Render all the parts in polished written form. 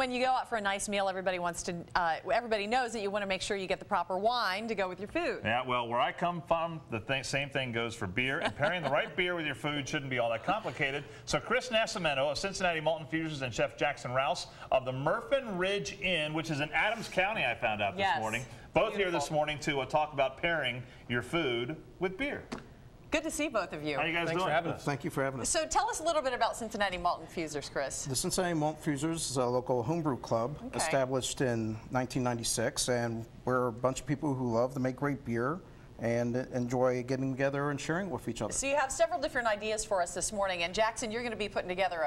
when you go out for a nice meal, everybody wants to, everybody knows that you want to make sure you get the proper wine to go with your food. Yeah, well, where I come from, the same thing goes for beer. And pairing the right beer with your food shouldn't be all that complicated. So Chris Nascimento of Cincinnati Malt Infusers and Chef Jackson Rouse of the Murphin Ridge Inn, which is in Adams County, I found out this morning. Both here this morning to talk about pairing your food with beer. Good to see both of you. How you guys doing? For having us. Thank you for having us. So tell us a little bit about Cincinnati Malt Infusers, Chris. The Cincinnati Malt Infusers is a local homebrew club established in 1996, and we're a bunch of people who love to make great beer and enjoy getting together and sharing with each other. So you have several different ideas for us this morning, and Jackson, you're going to be putting together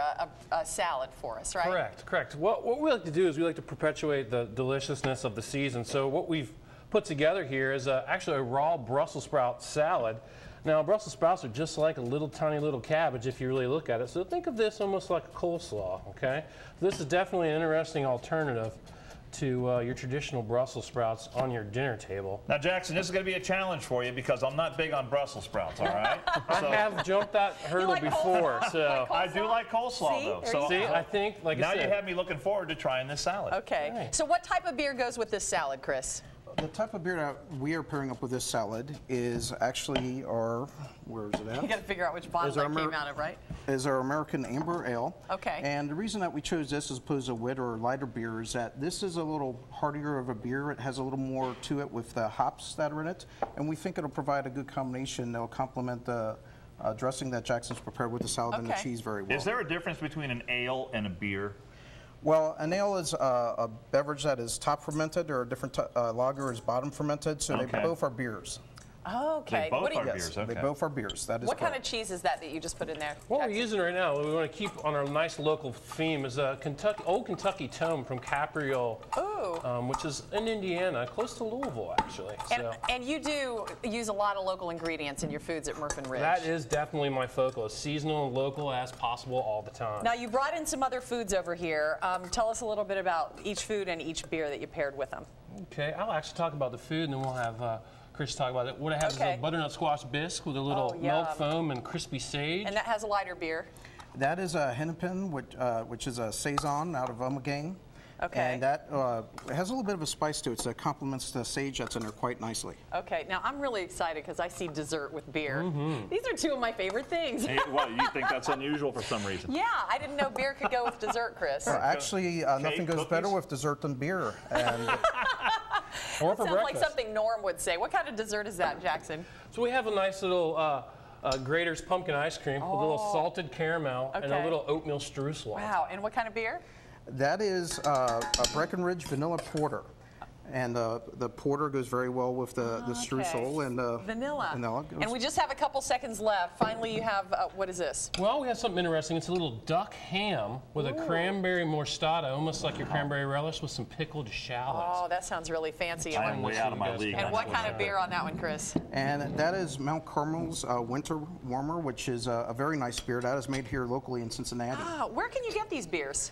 a salad for us, right? Correct, correct. What we like to do is we like to perpetuate the deliciousness of the season. So what we've put together here is actually a raw Brussels sprout salad. Now, Brussels sprouts are just like a little tiny little cabbage if you really look at it. So think of this almost like a coleslaw, okay? This is definitely an interesting alternative to your traditional Brussels sprouts on your dinner table. Now, Jackson, this is going to be a challenge for you because I'm not big on Brussels sprouts, all right? I have jumped that hurdle before, so. I do like coleslaw, though. So see, I think, like now I said. You have me looking forward to trying this salad. Okay. Right. So what type of beer goes with this salad, Chris? The type of beer that we are pairing up with this salad is actually our, where is it at? You got to figure out which bottle that came out of, right? Is our American Amber Ale. Okay. And the reason that we chose this as opposed to wit or lighter beer is that this is a little heartier of a beer. It has a little more to it with the hops that are in it. And we think it'll provide a good combination that will complement the dressing that Jackson's prepared with the salad and the cheese very well. Is there a difference between an ale and a beer? Well, an ale is a beverage that is top fermented, or a different lager is bottom fermented, so they both are beers. Okay. They both are beers, okay. They both are beers, that is What correct. kind of cheese is that you just put in there? What we're using right now, we want to keep on our nice local theme, is a old Kentucky tome from Capriole, which is in Indiana, close to Louisville, actually. And you do use a lot of local ingredients in your foods at Murphin Ridge. That is definitely my focus, seasonal and local as possible all the time. Now, you brought in some other foods over here. Tell us a little bit about each food and each beer that you paired with them. Okay, I'll actually talk about the food, and then we'll have Chris talk about it. What it has is a butternut squash bisque with a little milk foam and crispy sage. And that has a lighter beer. That is a hennepin, which is a saison out of Ommegang. Okay. And that has a little bit of a spice to it, so it complements the sage that's in there quite nicely. Okay, now I'm really excited because I see dessert with beer. These are two of my favorite things. Hey, what, you think that's unusual for some reason? Yeah, I didn't know beer could go with dessert, Chris. Well, actually, nothing goes better with dessert than beer. And or for sounds like something Norm would say. What kind of dessert is that, Jackson? So we have a nice little Grater's pumpkin ice cream with a little salted caramel and a little oatmeal streusel. Wow, and what kind of beer? that is a Breckenridge vanilla porter. And the porter goes very well with the streusel and vanilla. goes. And we just have a couple seconds left. Finally, you have, what is this? Well, we have something interesting. It's a little duck ham with a cranberry morstata, almost like your cranberry relish with some pickled shallots. Oh, that sounds really fancy. I am way out of my league. And what kind of beer on that one, Chris? And that is Mount Carmel's Winter Warmer, which is a very nice beer. That is made here locally in Cincinnati. Ah, where can you get these beers?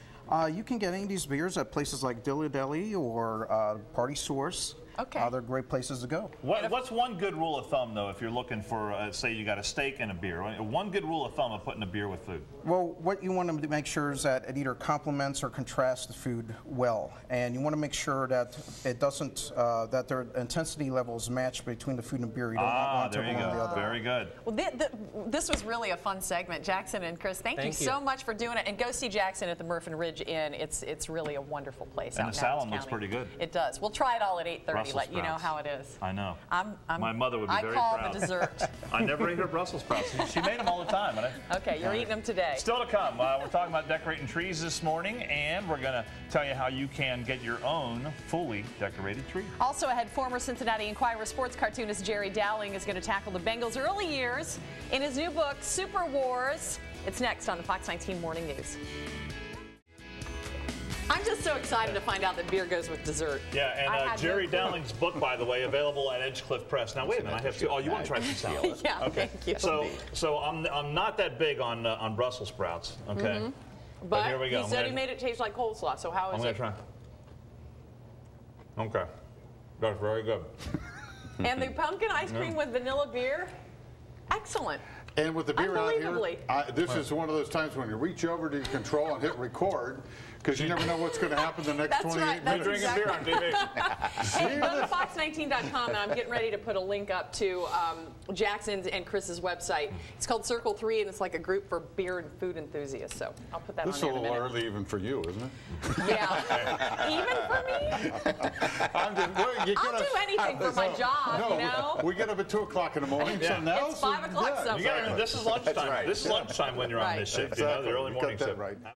You can get any of these beers at places like Dilly Deli or Party Source. Okay. They're great places to go. What's one good rule of thumb, though, if you're looking for, say, you got a steak and a beer? One good rule of thumb of putting a beer with food? Well, what you want to make sure is that it either complements or contrasts the food well. And you want to make sure that it doesn't, that their intensity levels match between the food and beer. You don't want to one or the other. Very good. Well, this was really a fun segment. Jackson and Chris, thank you so much for doing it. And go see Jackson at the Murphin Ridge Inn. It's really a wonderful place out in Adams County. And the salad looks pretty good. It does. We'll try it all at 8:30. Let you know how it is. I know. My mother would be very proud. I call the dessert. I never ate her Brussels sprouts. She made them all the time. Okay, you're eating them today. Still to come. We're talking about decorating trees this morning, and we're going to tell you how you can get your own fully decorated tree. Also ahead, former Cincinnati Enquirer sports cartoonist Jerry Dowling is going to tackle the Bengals' early years in his new book, Super Wars. It's next on the Fox 19 Morning News. I'm just so excited to find out that beer goes with dessert. Yeah, and Jerry Dowling's book, by the way, available at Edgecliff Press. Now, wait a minute, I have to. Oh, you want to try some salad? Yeah, okay. Thank you. So I'm not that big on Brussels sprouts. Okay. But here we go. He said he made it taste like coleslaw. So how is it? I'm gonna try. Okay, that's very good. And the pumpkin ice cream with vanilla beer, excellent. And with the beer out here, this is one of those times when you reach over to your control and hit record, because you never know what's going to happen the next 28 right. minutes. Drinking beer on TV. Hey, go to fox19.com, and I'm getting ready to put a link up to Jackson's and Chris's website. It's called Circle 3, and it's like a group for beer and food enthusiasts. So I'll put that This is on a there in a little minute. early even for you, isn't it? Yeah. Even for me? I'll do anything for my job, No, you know? we get up at 2 o'clock in the morning. Something else. It's 5 o'clock Yeah. somewhere. This is lunchtime. right. This is lunchtime when you're on Right. this shift. You know, the early You got morning that shift. right.